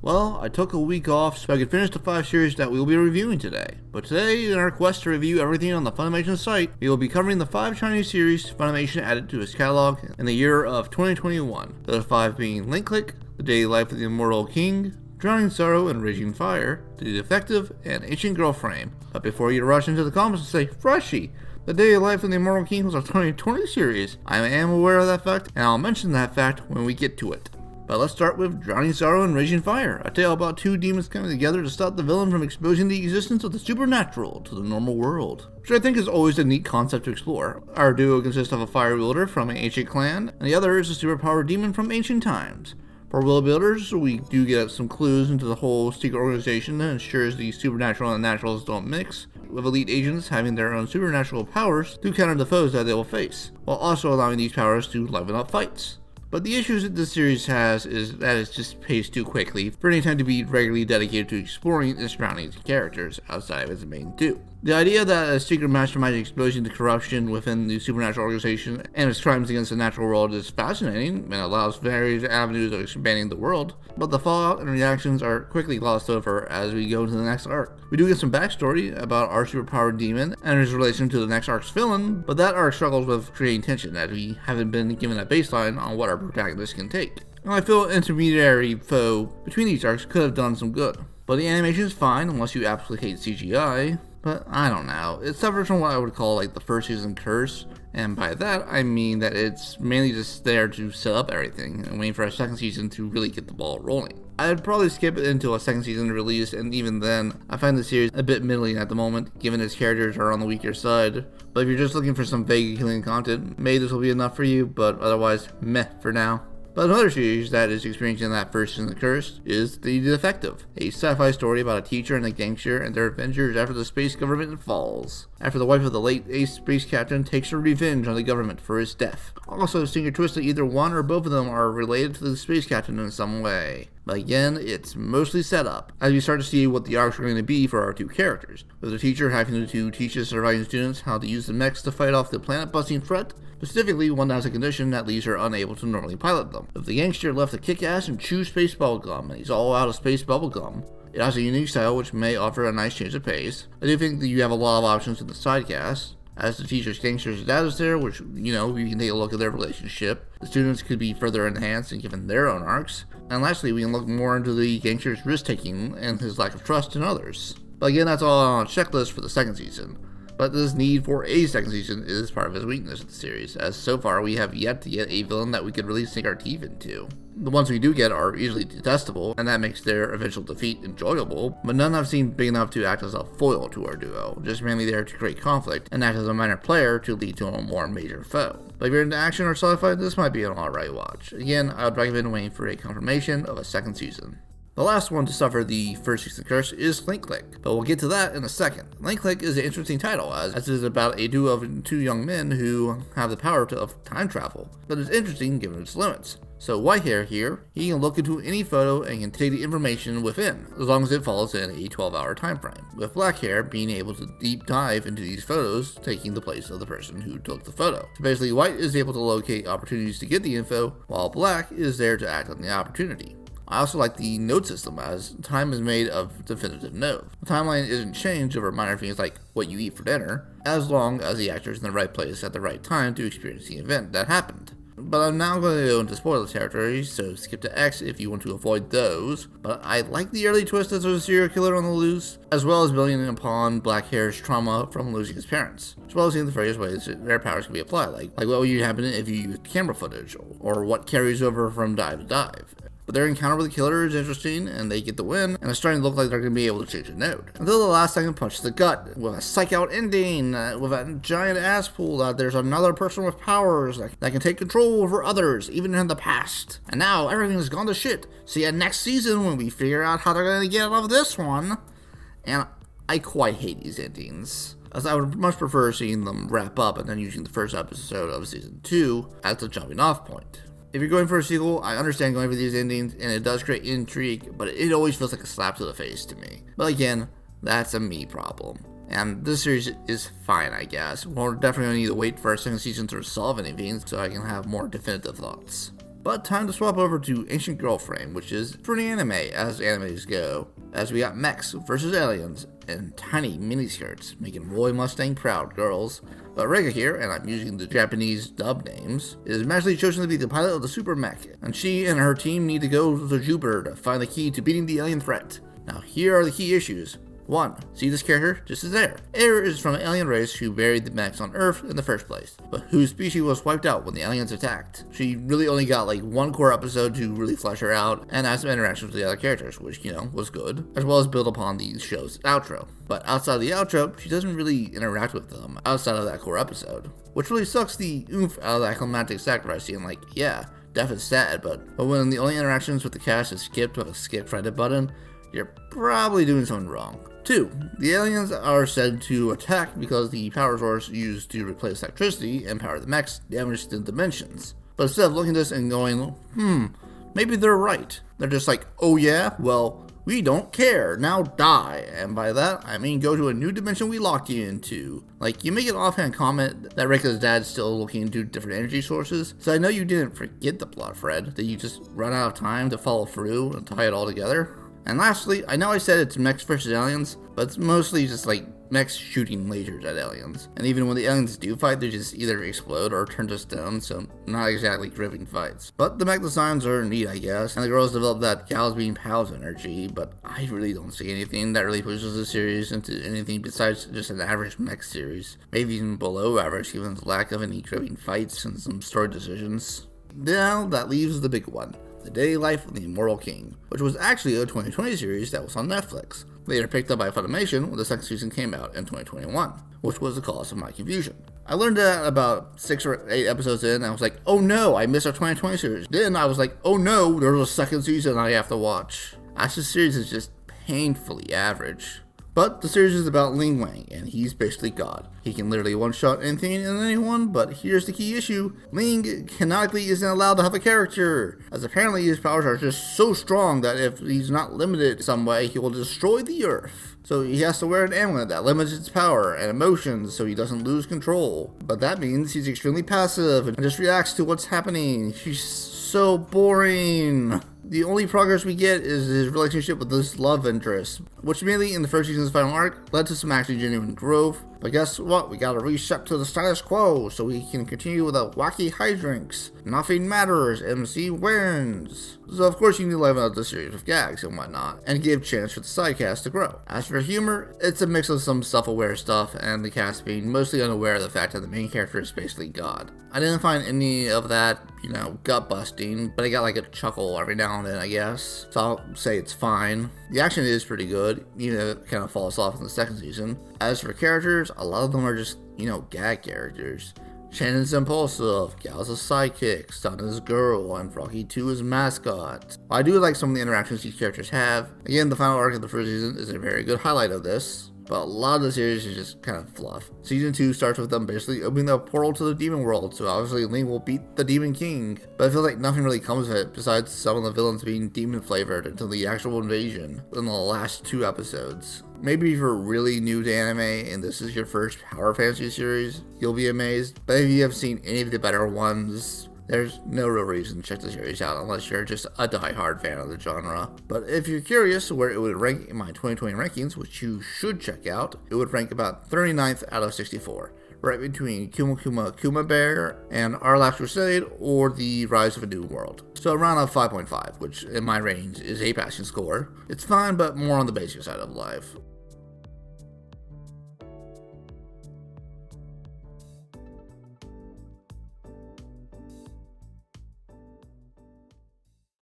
Well, I took a week off so I could finish the 5 series that we will be reviewing today. But today, in our quest to review everything on the Funimation site, we will be covering the 5 Chinese series Funimation added to its catalog in the year of 2021. Those 5 being Link Click, The Daily Life of the Immortal King, Drowning Sorrow and Raging Fire, The Defective, and Ancient Girl Frame. But before you rush into the comments and say, Freshie, The Daily Life of the Immortal King was a 2020 series, I am aware of that fact, and I'll mention that fact when we get to it. But let's start with Drowning Sorrow and Raging Fire, a tale about 2 demons coming together to stop the villain from exposing the existence of the supernatural to the normal world, which I think is always a neat concept to explore. Our duo consists of a fire wielder from an ancient clan, and the other is a superpowered demon from ancient times. For world builders, we do get some clues into the whole secret organization that ensures the supernatural and naturals don't mix, with elite agents having their own supernatural powers to counter the foes that they will face, while also allowing these powers to liven up fights. But the issues that this series has is that it's just paced too quickly for any time to be regularly dedicated to exploring and surrounding its characters outside of its main 2. The idea that a secret mastermind is exposing the corruption within the supernatural organization and its crimes against the natural world is fascinating and allows various avenues of expanding the world, but the fallout and reactions are quickly glossed over as we go into the next arc. We do get some backstory about our superpowered demon and his relation to the next arc's villain, but that arc struggles with creating tension as we haven't been given a baseline on what our protagonist can take. And I feel intermediary foe between these arcs could have done some good. But the animation is fine unless you absolutely hate CGI. But I don't know, it suffers from what I would call like the first season curse, and by that I mean that it's mainly just there to set up everything and waiting for a second season to really get the ball rolling. I'd probably skip it into a second season release, and even then, I find the series a bit middling at the moment, given its characters are on the weaker side. But if you're just looking for some vague healing content, maybe this will be enough for you, but otherwise, meh for now. But another series that is experiencing that first season curse is The Defective, a sci-fi story about a teacher and a gangster and their adventures after the space government falls, after the wife of the late ace space captain takes her revenge on the government for his death. Also, seeing a twist that either one or both of them are related to the space captain in some way. But again, it's mostly set up, as we start to see what the arcs are going to be for our 2 characters, with the teacher having to teach his surviving students how to use the mechs to fight off the planet-busting threat, specifically one that has a condition that leaves her unable to normally pilot them. With the gangster left to kick ass and chew space bubblegum, and he's all out of space bubblegum. It has a unique style which may offer a nice change of pace. I do think that you have a lot of options in the side cast. As the teacher's gangster's dad is there, which, we can take a look at their relationship. The students could be further enhanced and given their own arcs. And lastly, we can look more into the gangster's risk-taking and his lack of trust in others. But again, that's all on a checklist for the second season. But this need for a second season is part of its weakness of the series, as so far we have yet to get a villain that we could really sink our teeth into. The ones we do get are easily detestable, and that makes their eventual defeat enjoyable, but none I've seen big enough to act as a foil to our duo, just mainly there to create conflict and act as a minor player to lead to a more major foe. But if you're into action or sci-fi, this might be an alright watch. Again, I would recommend waiting for a confirmation of a second season. The last one to suffer the first season curse is Link Click, but we'll get to that in a second. Link Click is an interesting title, as it is about a duo of 2 young men who have the power of time travel, but it's interesting given its limits. So Whitehair here, he can look into any photo and can take the information within, as long as it falls in a 12-hour time frame, with Blackhair being able to deep dive into these photos, taking the place of the person who took the photo. So basically, White is able to locate opportunities to get the info, while Black is there to act on the opportunity. I also like the node system, as time is made of definitive node. The timeline isn't changed over minor things like what you eat for dinner, as long as the actor is in the right place at the right time to experience the event that happened. But I'm now going to go into spoiler territory, so skip to X if you want to avoid those. But I like the early twist that there's a serial killer on the loose, as well as building upon Blackhair's trauma from losing his parents, as well as seeing the various ways that their powers can be applied, like what would happen if you use camera footage, or what carries over from dive to dive. But their encounter with the killer is interesting, and they get the win, and it's starting to look like they're going to be able to change the node. Until the last second punch to the gut, with a psych-out ending, with a giant ass pull that there's another person with powers that can take control over others, even in the past. And now, everything's gone to shit. See you next season when we figure out how they're going to get out of this one. And I quite hate these endings, as I would much prefer seeing them wrap up and then using the first episode of season 2 as the jumping off point. If you're going for a sequel, I understand going for these endings, and it does create intrigue, but it always feels like a slap to the face to me. But again, that's a me problem. And this series is fine, I guess. We're definitely going to need to wait for our second season to resolve anything, so I can have more definitive thoughts. But time to swap over to Ancient Girlfriend, which is pretty anime as animes go, as we got mechs versus aliens and tiny miniskirts, making Roy Mustang proud, girls. But Rega here, and I'm using the Japanese dub names, is magically chosen to be the pilot of the super mech, and she and her team need to go to Jupiter to find the key to beating the alien threat. Now here are the key issues. 1. See this character? Just is there. Air is from an alien race who buried the mechs on Earth in the first place, but whose species was wiped out when the aliens attacked. She really only got like one core episode to really flesh her out and have some interactions with the other characters, which, was good, as well as build upon the show's outro. But outside of the outro, she doesn't really interact with them outside of that core episode, which really sucks the oomph out of that climactic sacrifice scene. Like, yeah, death is sad, but when the only interactions with the cast is skipped with a skip credit button, you're probably doing something wrong. 2. The aliens are said to attack because the power source used to replace electricity and power the mechs damaged the dimensions. But instead of looking at this and going, maybe they're right, they're just like, oh yeah, well, we don't care, now die. And by that, I mean go to a new dimension we locked you into. Like, you make an offhand comment that Reka's dad's still looking into different energy sources, so I know you didn't forget the plot thread, that you just run out of time to follow through and tie it all together. And lastly, I know I said it's mechs versus aliens, but it's mostly just like mechs shooting lasers at aliens. And even when the aliens do fight, they just either explode or turn to stone, so not exactly gripping fights. But the mech designs are neat, I guess, and the girls develop that gals being pals energy, but I really don't see anything that really pushes the series into anything besides just an average mech series. Maybe even below average, given the lack of any gripping fights and some story decisions. Now, that leaves the big one. The Daily Life of the Immortal King, which was actually a 2020 series that was on Netflix, later picked up by Funimation when the second season came out in 2021, which was the cause of my confusion. I learned that about 6 or 8 episodes in, and I was like, oh no, I missed our 2020 series. Then I was like, oh no, there's a second season I have to watch. This series is just painfully average. But the series is about Ling Wang, and he's basically God. He can literally one-shot anything and anyone, but here's the key issue. Ling canonically isn't allowed to have a character, as apparently his powers are just so strong that if he's not limited some way, he will destroy the Earth. So he has to wear an amulet that limits his power and emotions so he doesn't lose control. But that means he's extremely passive and just reacts to what's happening. He's so boring. The only progress we get is his relationship with this love interest, which mainly in the first season's final arc led to some actually genuine growth. But guess what? We gotta reset to the status quo so we can continue with the wacky hijinks. Nothing matters, MC wins. So of course you need to liven up the series with gags and whatnot, and give chance for the side cast to grow. As for humor, it's a mix of some self-aware stuff and the cast being mostly unaware of the fact that the main character is basically God. I didn't find any of that, gut busting, but I got like a chuckle every now and then, I guess. So I'll say it's fine. The action is pretty good, even if it kind of falls off in the second season. As for characters, a lot of them are just, gag characters. Shannon's impulsive, Gal's a sidekick, Sun is girl, and Froggy 2 is mascot. While I do like some of the interactions these characters have, again, the final arc of the first season is a very good highlight of this. But a lot of the series is just kind of fluff. Season 2 starts with them basically opening the portal to the demon world, so obviously Ling will beat the Demon King. But I feel like nothing really comes of it besides some of the villains being demon flavored until the actual invasion in the last 2 episodes. Maybe if you're really new to anime and this is your first Power Fantasy series, you'll be amazed. But if you have seen any of the better ones, there's no real reason to check the series out unless you're just a die-hard fan of the genre. But if you're curious where it would rank in my 2020 rankings, which you should check out, it would rank about 39th out of 64. Right between Kuma Kuma Kuma Bear and Our Last Crusade or The Rise of a New World. So around a 5.5, which in my range is a passing score. It's fine, but more on the basic side of life.